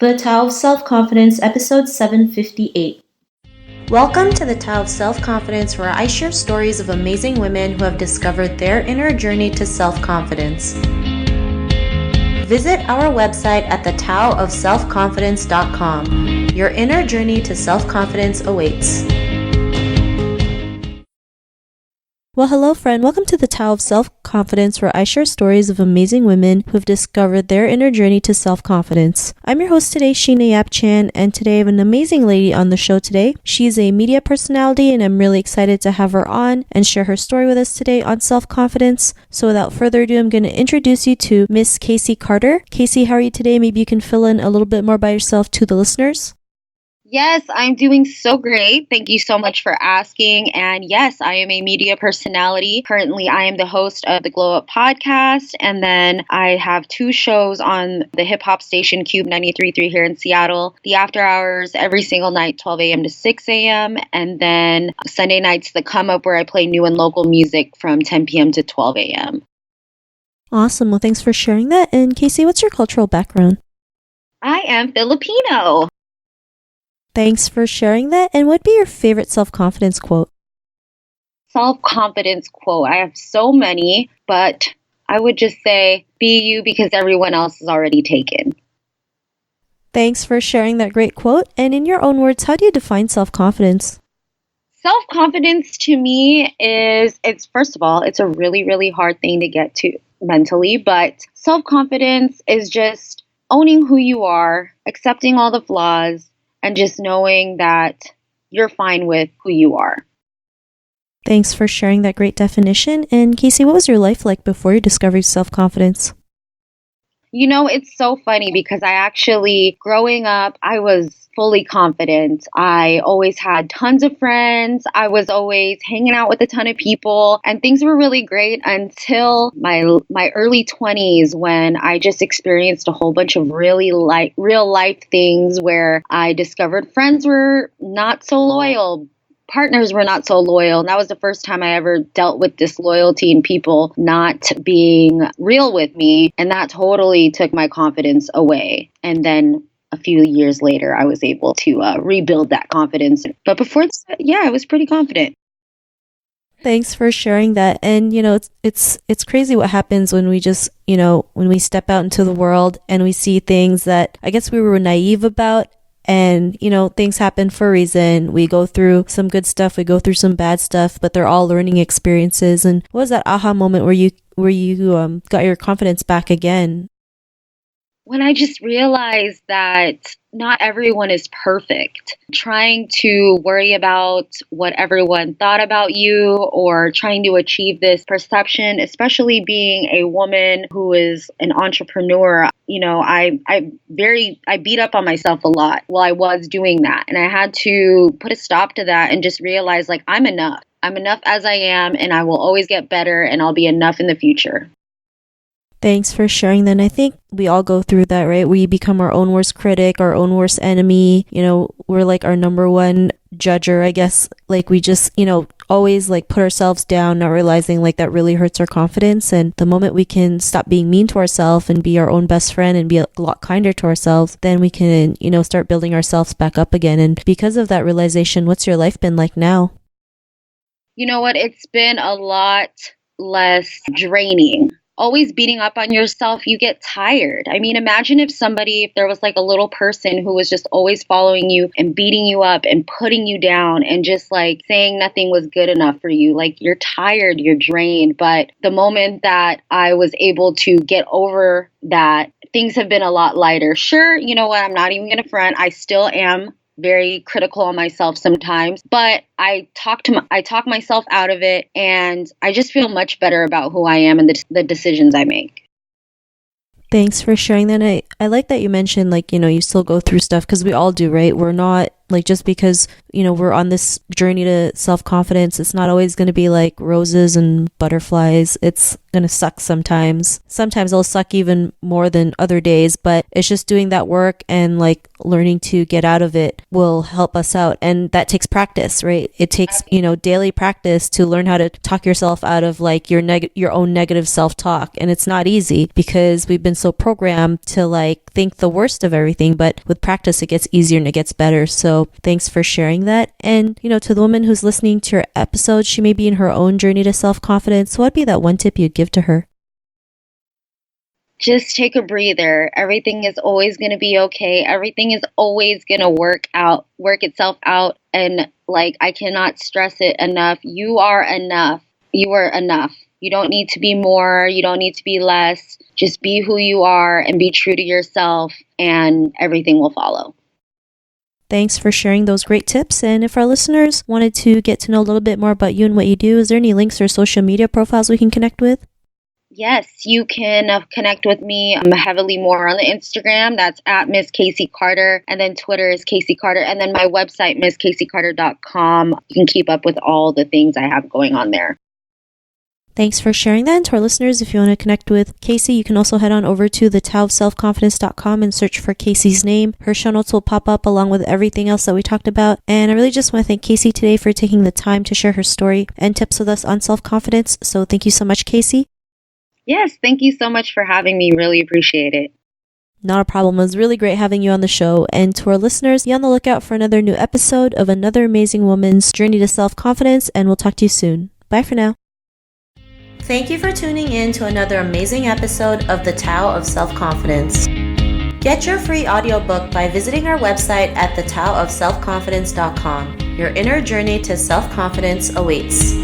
The Tao of Self-Confidence, episode 758. Welcome to the Tao of Self-Confidence, where I share stories of amazing women who have discovered their inner journey to self-confidence. Visit our website at thetaoofselfconfidence.com. Your inner journey to self-confidence awaits. Well, hello friend. Welcome to the Tao of Self-Confidence, where I share stories of amazing women who have discovered their inner journey to self-confidence. I'm your host today, Sheena Yap Chan, and today I have an amazing lady on the show today. She's a media personality, and I'm really excited to have her on and share her story with us today on self-confidence. So without further ado, I'm going to introduce you to Miss Casey Carter. Casey, how are you today? Maybe you can fill in a little bit more by yourself to the listeners. Yes, I'm doing so great. Thank you so much for asking. And yes, I am a media personality. Currently, I am the host of the Glow Up podcast. And then I have two shows on the hip hop station Cube 93.3 here in Seattle. The After Hours every single night, 12 a.m. to 6 a.m. And then Sunday nights, The Come Up, where I play new and local music from 10 p.m. to 12 a.m. Awesome. Well, thanks for sharing that. And Casey, what's your cultural background? I am Filipino. Thanks for sharing that. And what would be your favorite self-confidence quote? Self-confidence quote. I have so many, but I would just say, be you because everyone else is already taken. Thanks for sharing that great quote. And in your own words, how do you define self-confidence? Self-confidence to me it's first of all, it's a really, really hard thing to get to mentally, but self-confidence is just owning who you are, accepting all the flaws, and just knowing that you're fine with who you are. Thanks for sharing that great definition. And Casey, what was your life like before you discovered self-confidence? You know, it's so funny because growing up, I was fully confident. I always had tons of friends. I was always hanging out with a ton of people, and things were really great until my early 20s, when I just experienced a whole bunch of really real life things where I discovered friends were not so loyal. Partners were not so loyal. And that was the first time I ever dealt with disloyalty and people not being real with me. And that totally took my confidence away. And then a few years later, I was able to rebuild that confidence. But before that, I was pretty confident. Thanks for sharing that. And, it's crazy what happens when we just, when we step out into the world and we see things that I guess we were naive about. And, things happen for a reason. We go through some good stuff, we go through some bad stuff, but they're all learning experiences. And what was that aha moment where you got your confidence back again? When I just realized that not everyone is perfect. Trying to worry about what everyone thought about you or trying to achieve this perception, especially being a woman who is an entrepreneur, I beat up on myself a lot while I was doing that. And I had to put a stop to that and just realize, I'm enough. I'm enough as I am, and I will always get better, and I'll be enough in the future. Thanks for sharing that. And I think we all go through that, right? We become our own worst critic, our own worst enemy. We're like our number one judger, I guess. We just, always put ourselves down, not realizing that really hurts our confidence. And the moment we can stop being mean to ourselves and be our own best friend and be a lot kinder to ourselves, then we can, start building ourselves back up again. And because of that realization, what's your life been like now? You know what? It's been a lot less draining. Always beating up on yourself, you get tired. I mean, imagine if there was a little person who was just always following you and beating you up and putting you down and just saying nothing was good enough for you. You're tired, you're drained. But the moment that I was able to get over that, things have been a lot lighter. Sure, you know what? I'm not even going to front. I still am very critical on myself sometimes, but I talk myself out of it, and I just feel much better about who I am and the decisions I make. Thanks for sharing that. I like that you mentioned, you still go through stuff, because we all do, right? We're not just because, we're on this journey to self-confidence. It's not always going to be like roses and butterflies. It's going to suck sometimes. Sometimes it'll suck even more than other days, but it's just doing that work and like learning to get out of it will help us out. And that takes practice, right? It takes, daily practice to learn how to talk yourself out of like your own negative self-talk. And it's not easy because we've been so programmed to like think the worst of everything, but with practice, it gets easier and it gets better. So thanks for sharing that. And, to the woman who's listening to your episode, she may be in her own journey to self-confidence. So what'd be that one tip you'd give to her? Just take a breather. Everything is always going to be okay. Everything is always going to work itself out. And like, I cannot stress it enough. You are enough. You are enough. You don't need to be more. You don't need to be less. Just be who you are and be true to yourself, and everything will follow. Thanks for sharing those great tips. And if our listeners wanted to get to know a little bit more about you and what you do, is there any links or social media profiles we can connect with? Yes, you can connect with me heavily more on the Instagram. That's at Miss Casey Carter. And then Twitter is Casey Carter. And then my website, MissCaseyCarter.com. You can keep up with all the things I have going on there. Thanks for sharing that. And to our listeners, if you want to connect with Casey, you can also head on over to thetaoofselfconfidence.com and search for Casey's name. Her show notes will pop up along with everything else that we talked about. And I really just want to thank Casey today for taking the time to share her story and tips with us on self-confidence. So thank you so much, Casey. Yes, thank you so much for having me. Really appreciate it. Not a problem. It was really great having you on the show. And to our listeners, be on the lookout for another new episode of another amazing woman's journey to self-confidence. And we'll talk to you soon. Bye for now. Thank you for tuning in to another amazing episode of The Tao of Self-Confidence. Get your free audiobook by visiting our website at thetaoofselfconfidence.com. Your inner journey to self-confidence awaits.